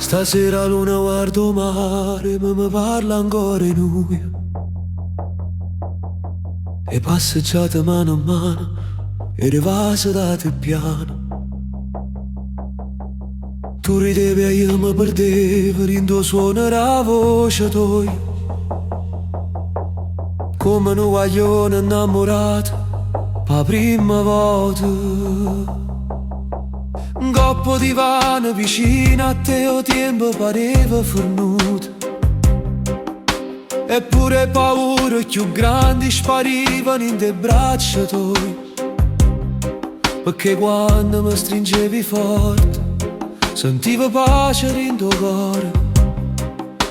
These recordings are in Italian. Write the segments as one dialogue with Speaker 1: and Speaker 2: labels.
Speaker 1: Stasera luna guardo mare, ma mi parla ancora in lui. E passeggiate mano a mano, e rivase date piano. Tu ridevi e io mi perdevo, rindo suonare la voce tua. Come un guaglione innamorato, per la prima volta. Un coppo di vino vicino a te, o tempo pareva fornuto. Eppure paure più grandi sparivano in te braccia tue. Perché quando mi stringevi forte, sentivo pace in tuo cuore.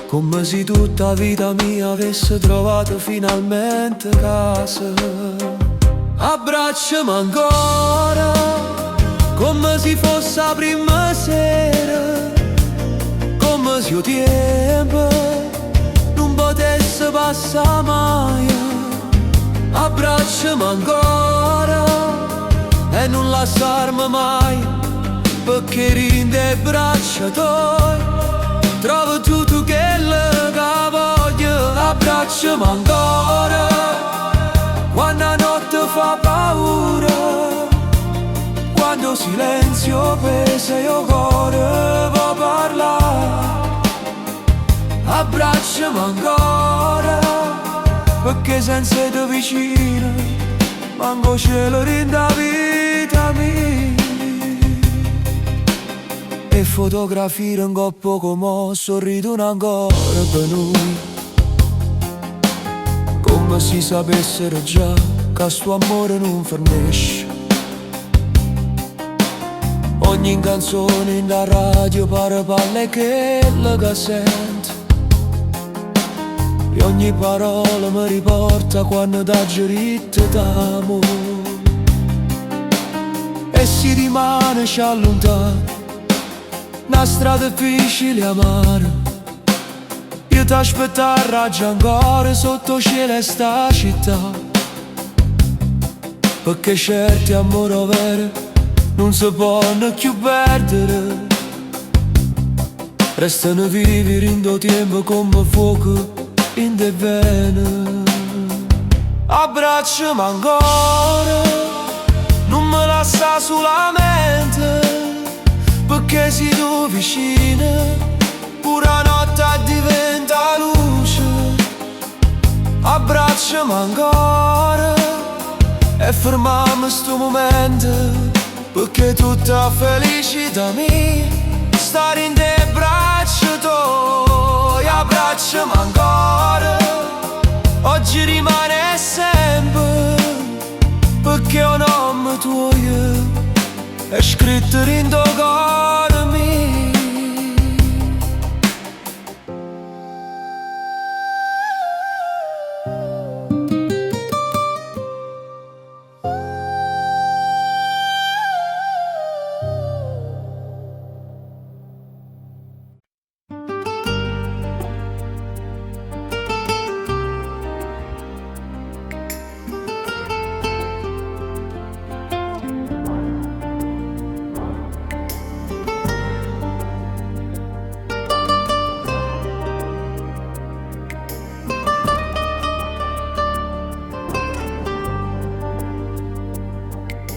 Speaker 1: Come se tutta la vita mia avesse trovato finalmente casa. Abbracciami ancora, come se fosse la prima sera. Come se il tempo non potesse passare mai. Abbracciami ancora e non lasciarmi mai, perché in te braccia tue trovo tutto quello che voglio. Abbracciami ancora quando la notte fa paura, quando silenzio pesa e il cuore vuoi parlare. Abbracciami ancora, perché senza te vicino manco cielo rinda vita mia. E fotografire un coppo come sorridono ancora per noi, come si sapessero già che sto amore non finisce. Ogni canzone in la radio pare palle che la sento, e ogni parola mi riporta quando da gerito d'amore. E si rimane ci allontana una strada difficile e amara. Io t'aspetto a raggio ancora sotto cielo e sta città, perché certi amori veri non si possono più perdere. Restano vivi in tuo tempo come fuoco in te vene. Abbracciami ancora, non me lascia solamente, perché sei tu vicina, pure la notte diventa luce. Abbracciami ancora e fermiamo sto momento, perché tutta felicità mia stare in te braccia tuoi. Abbracciami ancora, oggi rimane sempre, perché un nome tuo è scritto in tuo cuore mio.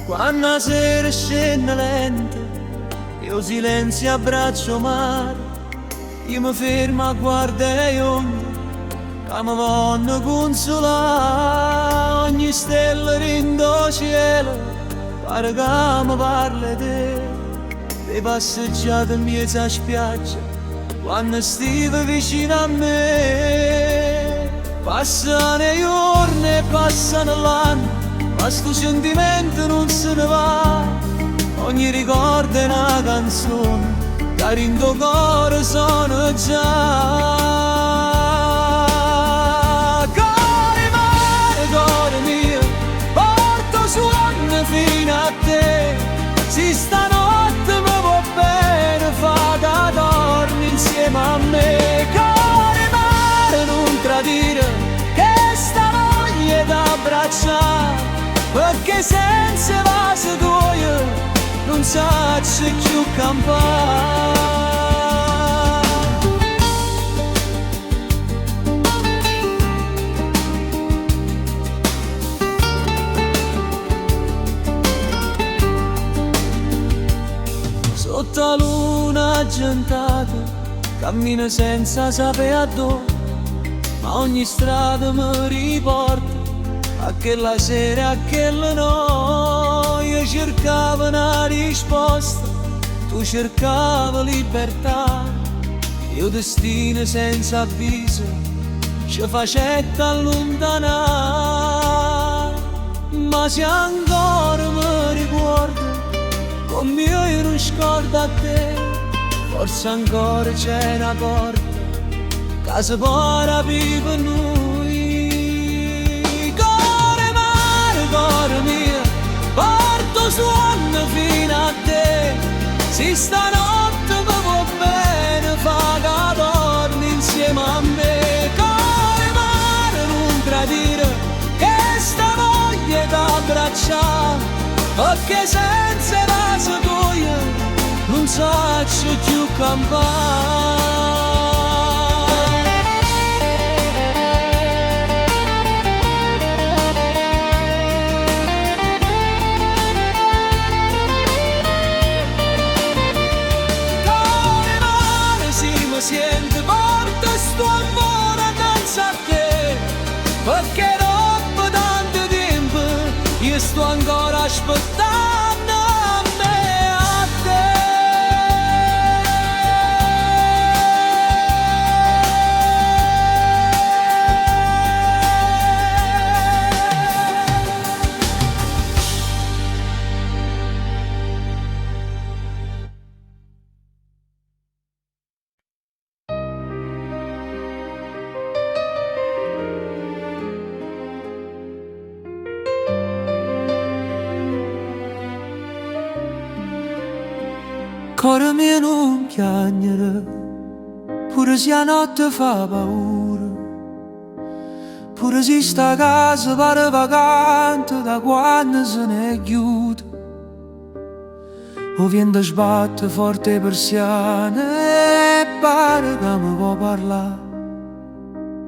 Speaker 2: Quando la sera scende lenta, io silenzio abbraccio mare. Io mi fermo a guardare le onde che mi vanno consolare. Ogni stella rindo cielo pare che mi parla di te. Le passeggiate in mezzo a spiaggia quando stive vicino a me. Passano i giorni e passano l'anno, ma sto sentimento non se ne va. Ogni ricordo è una canzone che in tuo cuore sono già. Cuore mare, cuore mio, porto suono fino a te. Se stanotte mi va bene, fa che dormi insieme a me. Cuore mare, non tradire, che sta voglia d'abbracciare, perché senza vase tuoi non saccio più campare. argentato, cammino senza sapere a dove, ma ogni strada mi riporta a quella sera, a quella notte. Io cercavo una risposta, tu cercavi libertà, io destino senza avviso ci facetta allontanare. Ma se ancora mi ricordo come io non scordo a te, forse ancora c'è una porta che si può aprire per noi. Cuore mio, porto suono fino a te, se stanotte mi va bene fa che dormi insieme a me. Cuore mare, non tradire, che sta voglia d'abbracciare, perché senza la tua non saccio più campare. Cuore mare, si mi sente forte sto amore danza a te, perché dopo tanto tempo io sto ancora aspettando a me, a te. Cuore mio non piangere, pure se la notte fa paura, pure se sta casa pare vacante da quando se ne chiude. O vento sbatte forte persiane e pare che mi può parlare,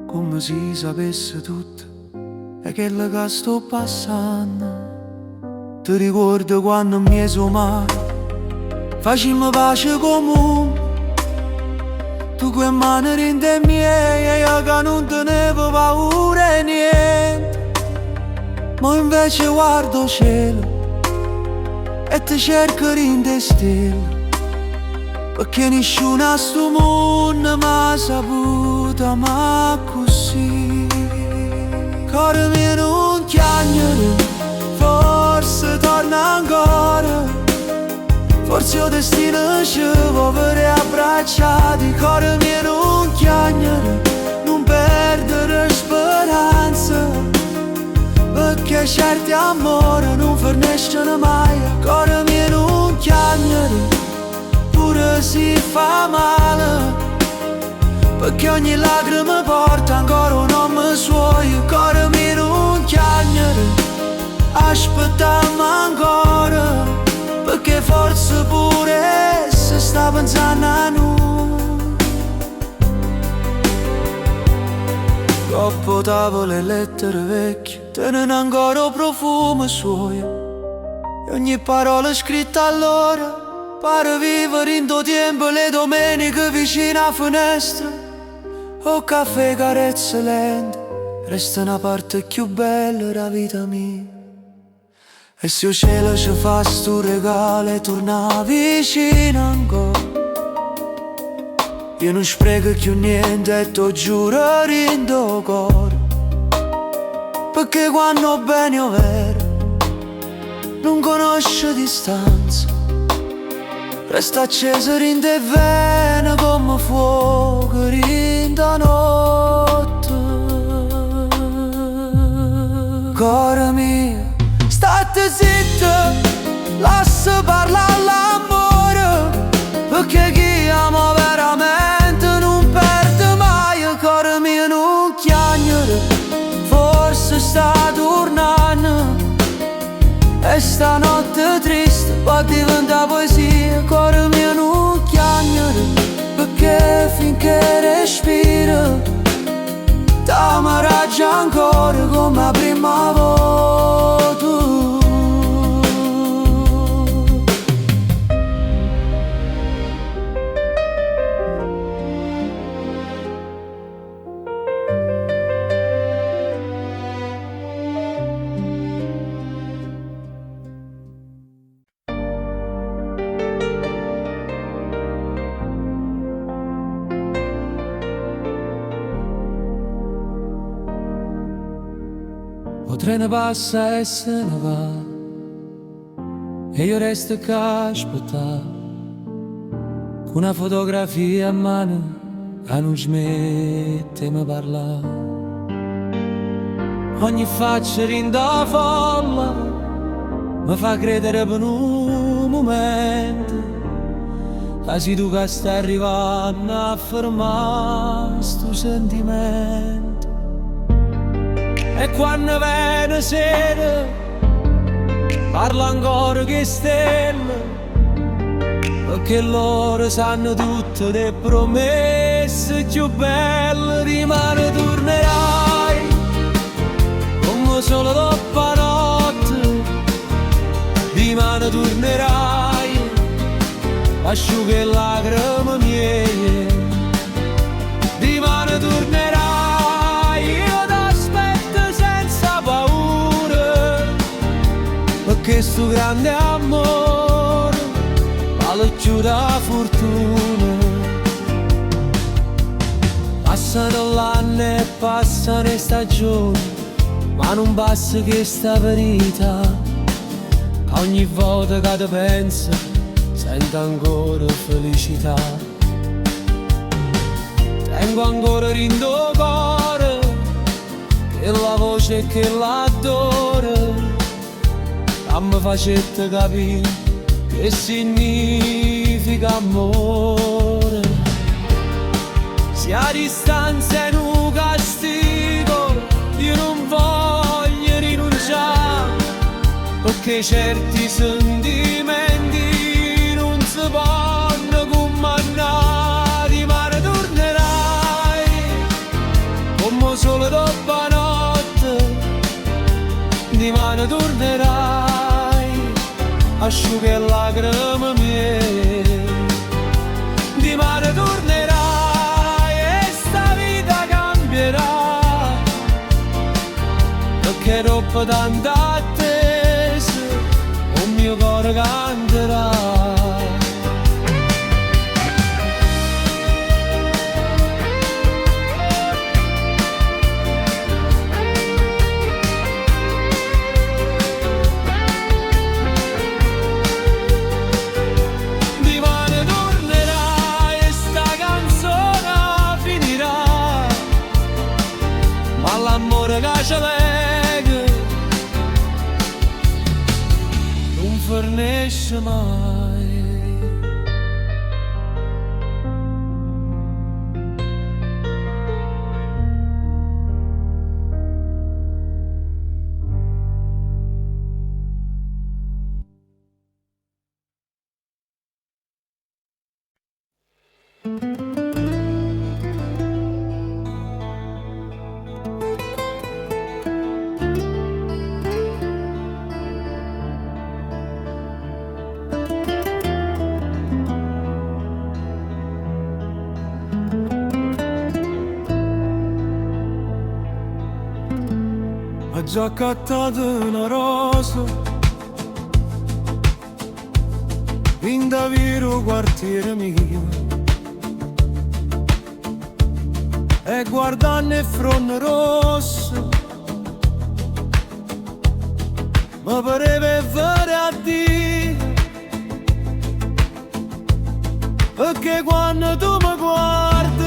Speaker 2: come se sapesse tutto e quello che sto passando. Ti ricordo quando mi è male, facimmo pace comune, tu quei mani rinde miei e io che non tenevo paura e niente. Ma invece guardo cielo e ti cerco rinde stelle, perché nessuno a sto mondo m'ha saputo ma così. Cuore mio non piangere, forse torna ancora, forse il destino ci può avere abbracciati. Cuore mio non piangere, non perdere speranza, perché certi amori non finiscono mai. Cuore mio non piangere, pure se fa male, perché ogni lacrima porta ancora un nome suo. Cuore mio non piangere, aspettiamo ancora, perché forse pure se sta pensando a noi. Troppo tavole e lettere vecchie tengono ancora profumo suo, e ogni parola scritta allora pare vivere in tuo tempo. Le domeniche vicino a finestra o caffè carezze lente, resta una parte più bella della vita mia. E se il cielo ci fa sto regalo e torna vicino ancora, io non spreco più niente e ti giuro rindo cuore, perché quando bene o vero non conosce distanza, resta acceso rinde vene come fuoco rinda notte. Cuore mio, state zitta, lascia parlare l'amore, perché chi ama veramente non perde mai. Cuore mio non piangere, forse sta tornando e stanotte triste può diventare poesia. Cuore mio non piangere, perché finché respiro t'amaraggia ancora come la prima volta. o treno passa e se ne va, e io resto che aspetta, con una fotografia a mano che non smette di parlare. Ogni faccia rinda folla mi fa credere per un momento che sei tu che stai arrivando a fermare sto sentimento. E quando viene sera parla ancora che stelle, perché loro sanno tutte le promesse più belle. Rimane tornerai come solo dopo la notte, rimane tornerai asciughe le lacrime mie, rimane tornerai, io t'aspetto senza paura, perché sto grande amore vale più da fortuna. Passano l'anno e passano le stagioni, ma non basta che sta verità. Ogni volta che ti penso sento ancora felicità. Tengo ancora rindo cuore che la voce che l'adora mi facette capire che significa amore. Se a distanza è un castigo, io non voglio rinunciare, perché certi sentimenti non si possono comandare. Rimane tornerai come solo dopo la notte, rimane tornerai asciughe le lacrime mie, rimane tornerai e sta vita cambierà, perché dopo tanta attesa il mio cuore canterà. L'amore che ci lega non fornisce mai. Ho già accattato una rosa in Daviro quartiere mio, e guardando il fronte rosso mi pareva vero a dire, perché quando tu mi guardi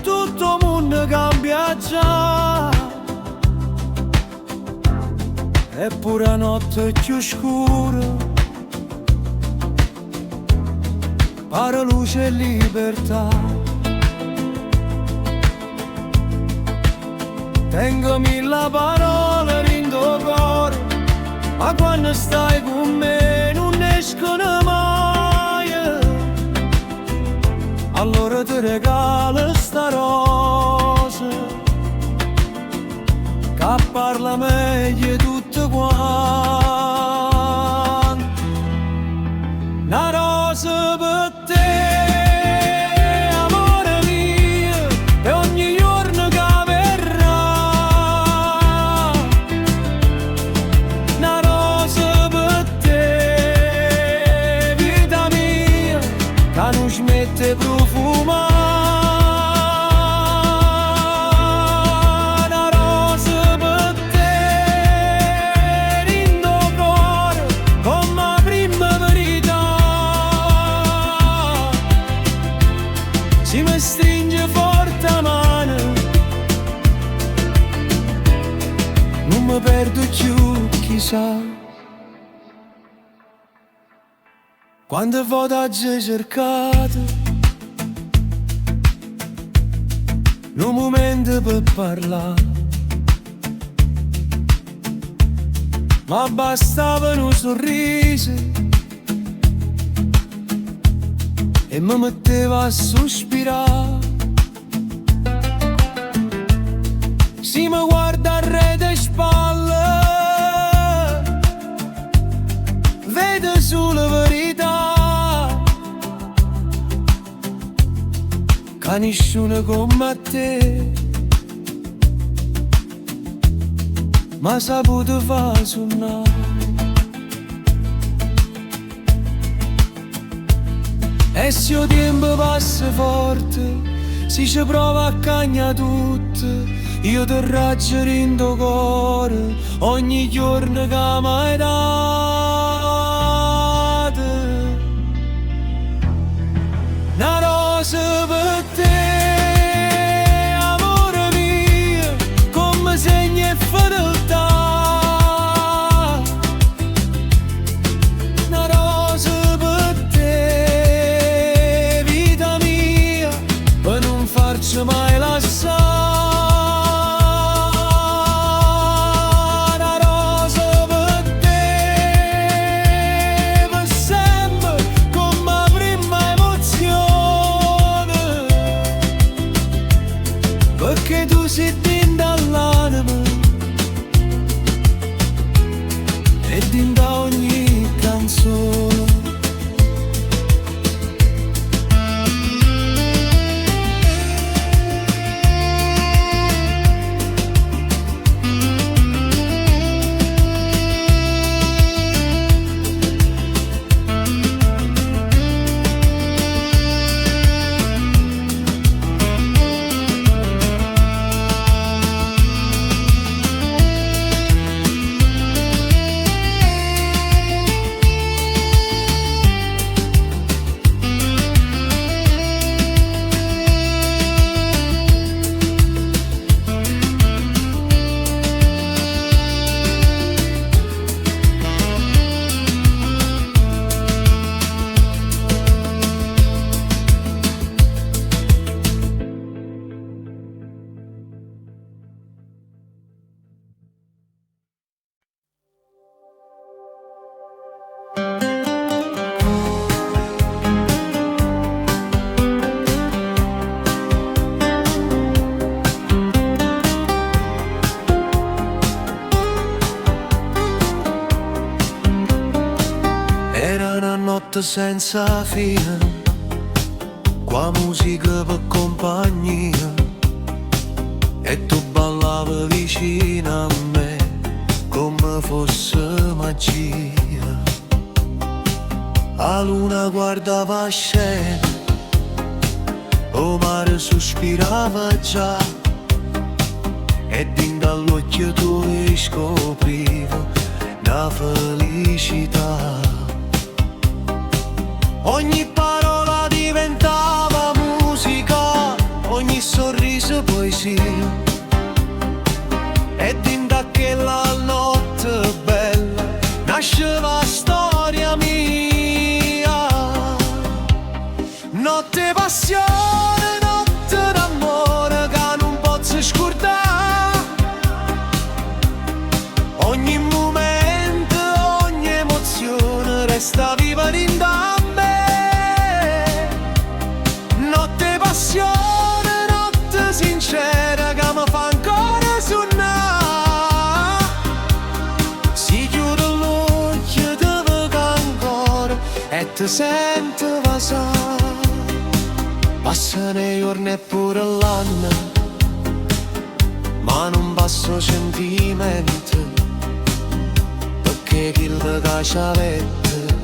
Speaker 2: tutto il mondo cambia già, eppure la notte è più scura, pare luce e libertà. Tengo mille parole in tuo cuore, ma quando stai con me non escono mai. Allora ti regalo sta rosa che parla meglio tutto quanto. Una rosa per te, amore mio, e ogni giorno che verrà. Una rosa per te, vita mia, che non smette profumare. si mi stringe forte la mano, non mi perdo più, chissà. Quante volte hai cercato un momento per parlare, ma bastava un sorriso e mi metteva a sospirare. Si mi guarda a rete spalle, vedo solo verità, che nessuno come te m'ha saputo far suonare. E se il tempo passa forte, si ci prova a cagnare tutto, io ti raggio in tuo cuore ogni giorno che mi hai dato. Una rosa per te, amore mio, come segno e fedeltà. Una rosa per te, vita mia, per non farci mai lasciare. Una rosa per te, per sempre, come prima emozione, perché tu sei dentro all'anima e dentro a ogni canzone. Era una notte senza fine, qua musica per compagnia, e tu ballavi vicino a me come fosse magia. La luna guardava scena, o mare sospirava già, e dentro all'occhio tu scoprivo la felicità. Ogni parola diventava musica, ogni sorriso poesia, e dentro a quella notte bella nasceva la storia mia. Notte passione, notte d'amore che non posso scordare. Ogni momento, ogni emozione resta viva dentro a me. Notte passione, notte sincera che mi fa ancora suonare. Si chiude l'occhio, ti vedo ancora e ti sento vasare. Passano i giorni e pure l'anno, ma non passo sentimento, perché chi lo cacciavette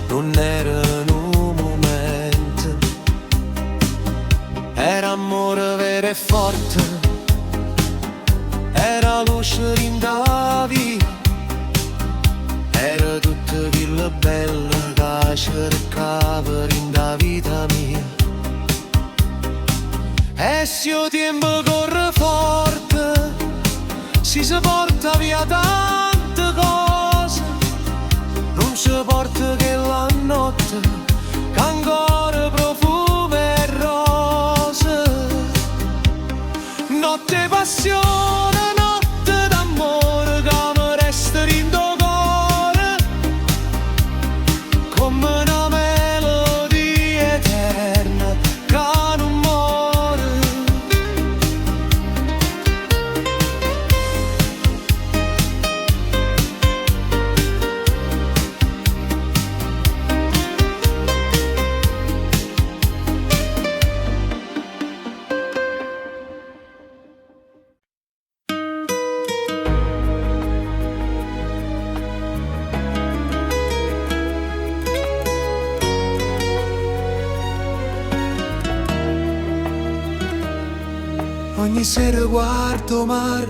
Speaker 2: non era un momento. Era amore vero e forte, era luce in da vita, era tutto quello bello che cercavo in da vita mia. Adesso il tempo corre forte, si porta via tante cose, non si porta che la notte, che ancora profuma e rose. Notte passione, notte d'amore, che mi resta in do cuore, come una melodia eterna che non muore. Ogni sera guardo mare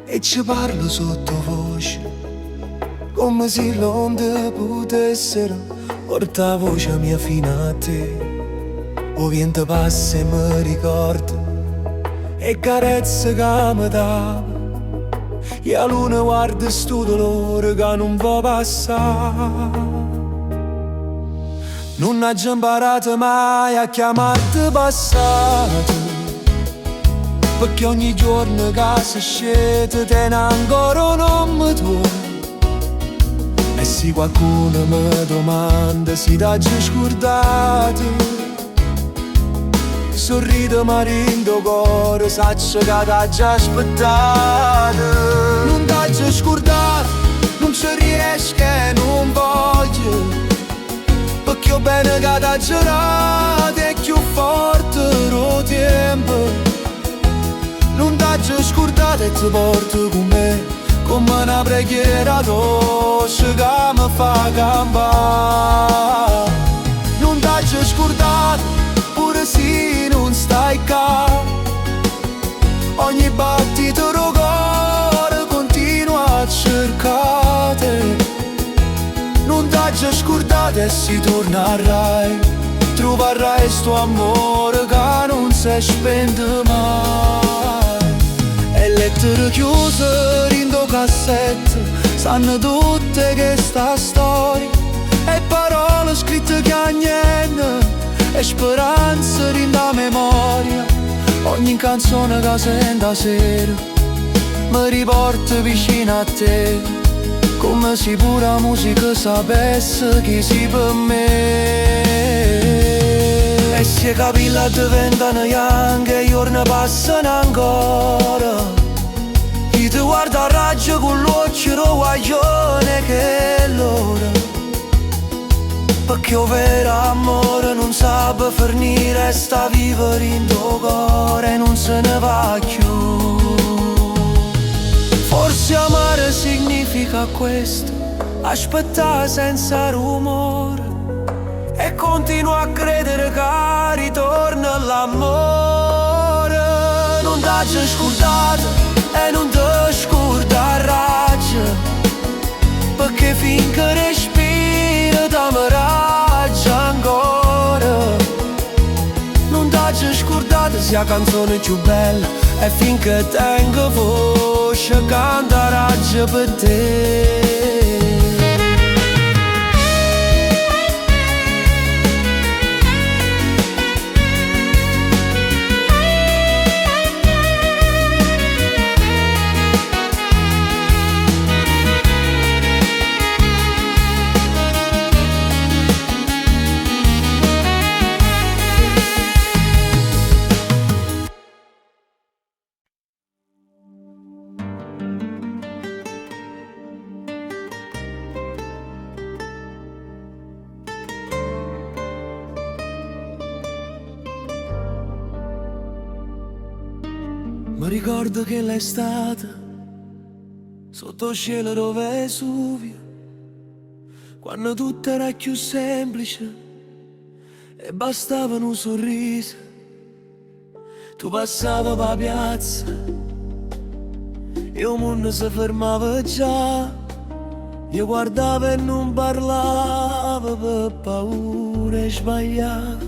Speaker 2: e ci parlo sottovoce, come se le onde potessero portare voce mia fino a te. O vento passa e mi ricorda e carezza che mi dà, e la luna guarda sto dolore che non può passare. Non ho già imparato mai a chiamarti passato, perché ogni giorno che si scende tiene ancora un nome tuo. E se qualcuno mi domanda se t'ha già scordato, sorrido ma rindo cuore, saccio che t'ha già aspettato. Non t'ha già scordato, non ci riesco e non voglio, perché ho bene che t'ha girato è più forte lo tempo. Non t'ha già scordato e ti porto con me, come una preghiera dolce che mi fa campare. Non t'ha già scordato, pure se non stai qua, ogni battito del cuore continua a cercare. Non t'ha già scordato e si tornerai, troverai sto amore che non si spende mai. E lettere chiuse in do cassetto, sanno tutte che sta storia, e parole scritte che a niente, e speranze in da memoria. Ogni canzone che sento sera mi riporta vicino a te, come se pure la musica sapesse chi si per me. E se i capelli diventano bianchi e i giorni passano ancora, chi ti guarda a raggio con l'occhio guaglione che è l'ora, perché il vero amore non sa finire, sta vivere in tuo cuore e non se ne va più. Forse amare significa questo, aspettare senza rumore, e continuo a credere che ritorna l'amore. Non t'ha già scordato e non ti scorda raggio, perché finché respiro ti raggia ancora. Non t'ha già scordato sia canzone più bella, e finché tengo voce canta raggio per te. Mi ricordo che l'estate, sotto il cielo dove Vesuvio, quando tutto era più semplice e bastava un sorriso, tu passavi per la piazza e il mondo si fermava già. Io guardavo e non parlavo per paura e sbagliavo.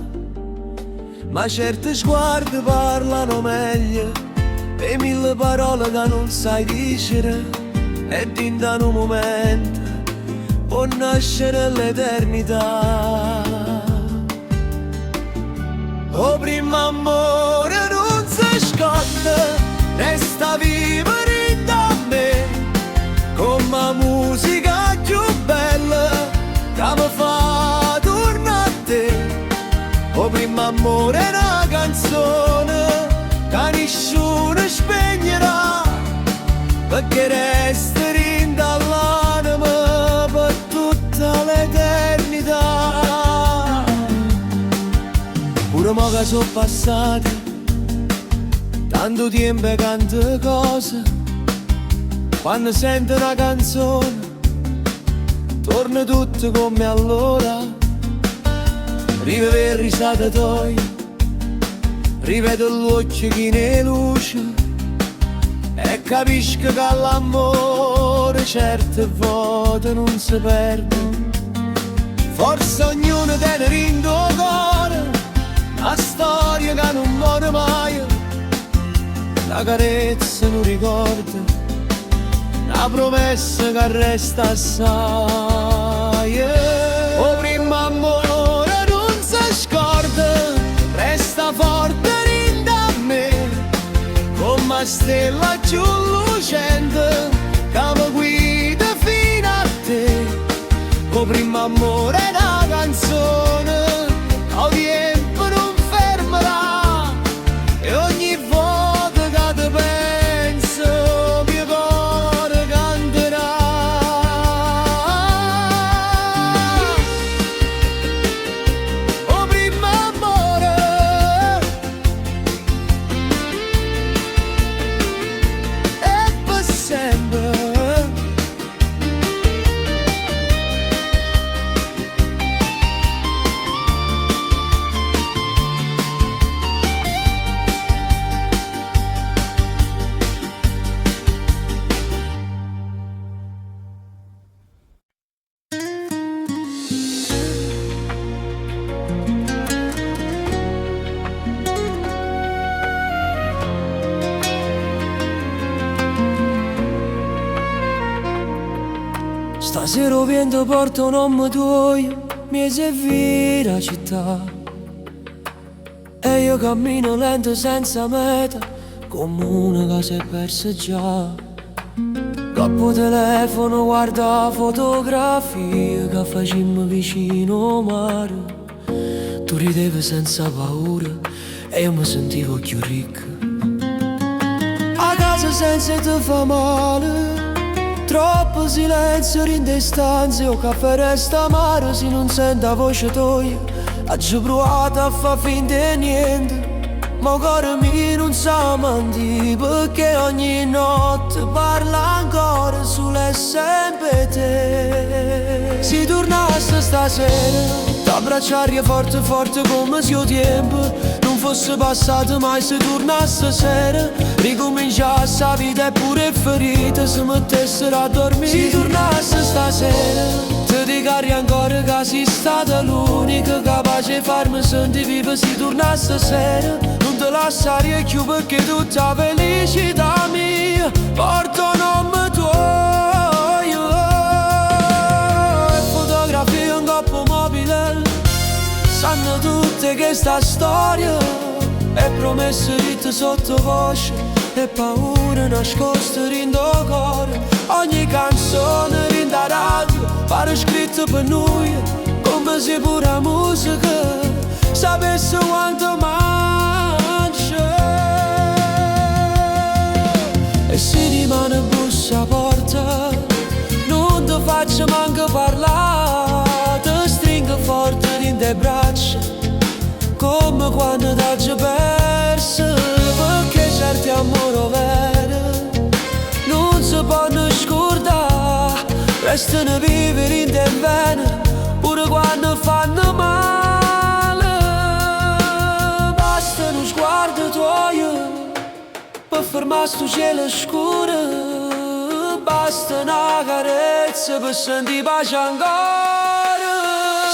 Speaker 2: ma certi sguardi parlano meglio e mille parole che non sai dicere, e in un momento può nascere l'eternità. O primo amore non si scorda, resta vivo da me, come la musica più bella che mi fa tornare a te. O primo amore è una canzone che nessuno spegnerà, perché resta dall'anima per tutta l'eternità. Pure mo che sono passati tanto tempo e tante cose, quando sento una canzone torna tutto come allora. Rivedo le risate tue, rivedo l'occhio che ne luce, e capisco che l'amore certe volte non si perde. Forse ognuno tiene in tuo cuore una storia che non muore mai, la carezza non ricorda, la promessa che resta assai. O primo amore non si scorda, resta forte da me, come una stella più lucente che mi guida fino a te. O primo amore è una canzone che il tempo non fermerà, e ogni volta che ti penso mio cuore canterà. O primo amore è per sempre. Stasera il vento porta un nome tuo, mi serve la città, e io cammino lento senza meta, come una che si è persa già. Coppo telefono, guarda fotografie che facciamo vicino al mare. Tu ridevi senza paura e io mi sentivo più ricca. A casa senza te fa male, troppo silenzio in le stanze, o caffè resta amaro se non sento la voce tua. Ho provato a far finta di niente, ma il cuore mio non sa mentire, perché ogni notte parla ancora sulle sempre te. Se tornasse stasera, t'abbracciarei forte forte come se il tempo non fosse passato mai. Se tornasse sera, ricominciasse la vita e pure ferite si mettessero a dormire. Se tornasse stasera, ti dicarei ancora che sei stata l'unica capace di farmi sentire viva. Se tornasse sera, non te lasciarei più, perché tutta felicità mia porta un nome tuo. E fotografie in coppo mobile sanno tutte che sta storia è promesse ritte sottovoce e paure nascoste in tuo cuore. Ogni canzone in da radio pare scritta per noi, come se pure la musica sapesse quanto mangia. E se rimane bussa a porta, non ti faccio manco parlare, ti stringo forte in te braccia, come quando t'hai perso, perché certi amori veri non si possono scordare, restano vivere in te bene, pure quando fanno male. Basta uno sguardo tuo per fermare sto cielo scuro, basta una carezza per sentire pace ancora.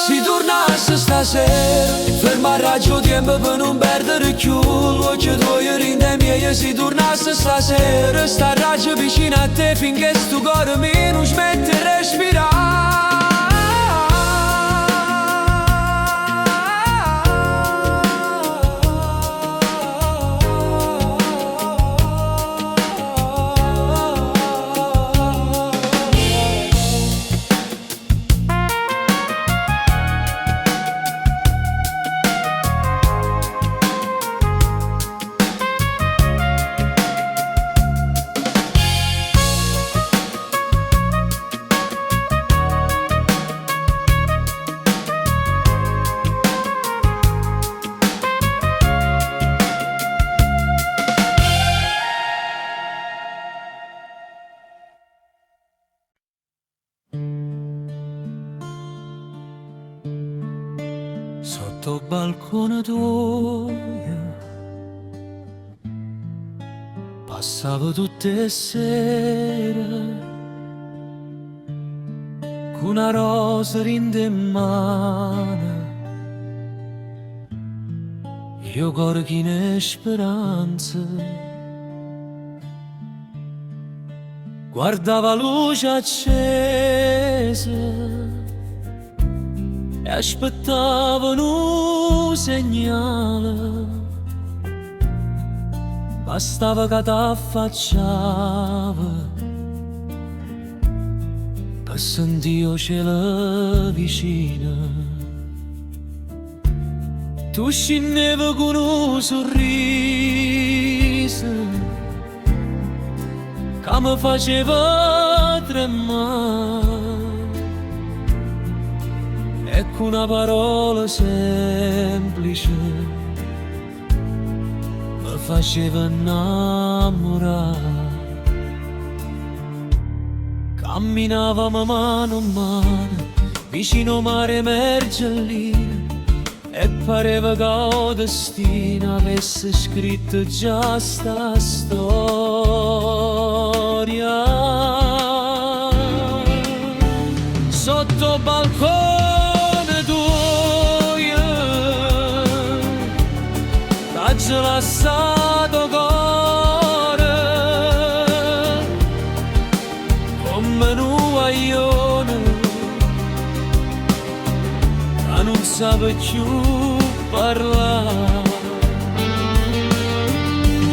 Speaker 1: Si tornasse stasera, ferma il raggio tempo per non perdere più l'occhio tuo rinde miei. Si tornasse stasera, sta raggio vicino a te finché sto cuore mio non smette di respirare. Sotto il balcone tuo passavo tutte le sere con una rosa in mano, io cuore chine speranza, guardava luce accesa e aspettavano un segnale, bastava che t'affacciava per sentire il cielo vicino. Tu scendevi con un sorriso che mi faceva tremare, e con una parola semplice mi faceva innamorare. Camminavamo mano a mano vicino mare Mergellina e pareva che il destino avesse scritto già sta storia. Sotto il balcone tuo t'ho lasciato cuore come un guaglione che non sa più parlare.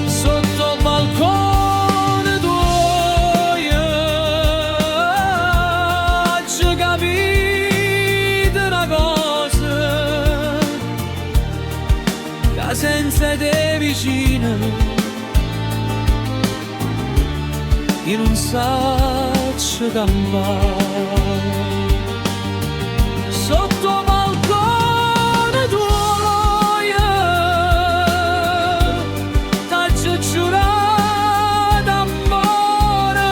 Speaker 1: Sotto il balcone tuo ci capito una cosa, che senza te vicino io non saccio campare. Sotto il balcone tuo t'ho giurato amore,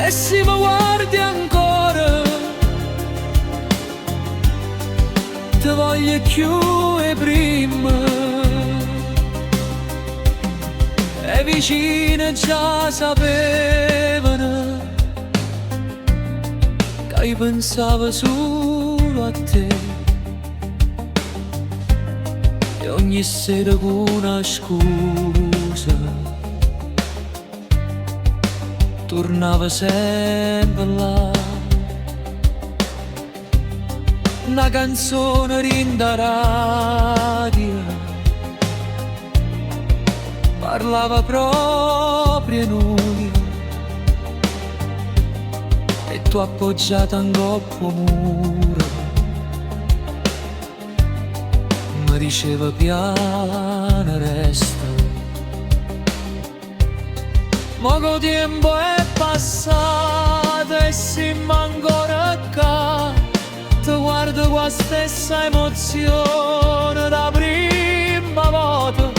Speaker 1: e se mi guardi ancora ti voglio più e prima. E vicine già sapevano che io pensavo solo a te, e ogni sera con una scusa tornavo sempre là. Una canzone rinda radio parlava proprio a noi, e tu appoggiata in coppo muro mi diceva piano resta. Poco tempo è passato e siamo ancora qua, ti guardo con la stessa emozione da prima volta.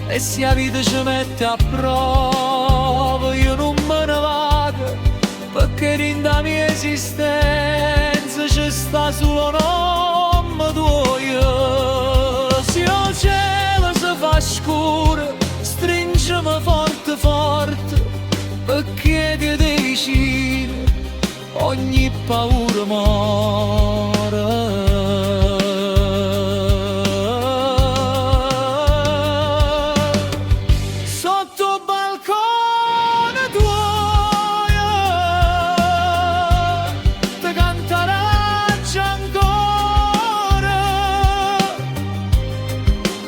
Speaker 1: E se la vita ci mette a prova io non me ne vado, perché in la mia esistenza ci sta solo nome tuo. Se il cielo si fa scuro stringimi forte forte, perché ti vicino ogni paura
Speaker 2: Sotto balcone tuo ti cantaraccio ancora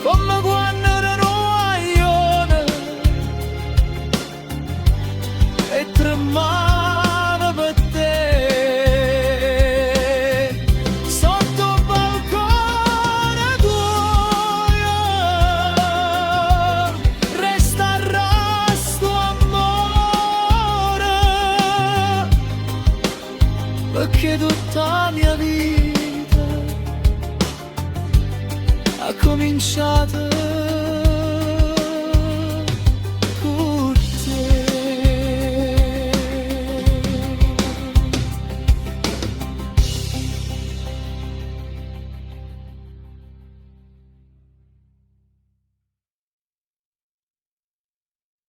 Speaker 2: come quando ero guaglione e tremavo per te. Sotto balcone tuo resta sto amore, perché tutta la mia vita ha cominciato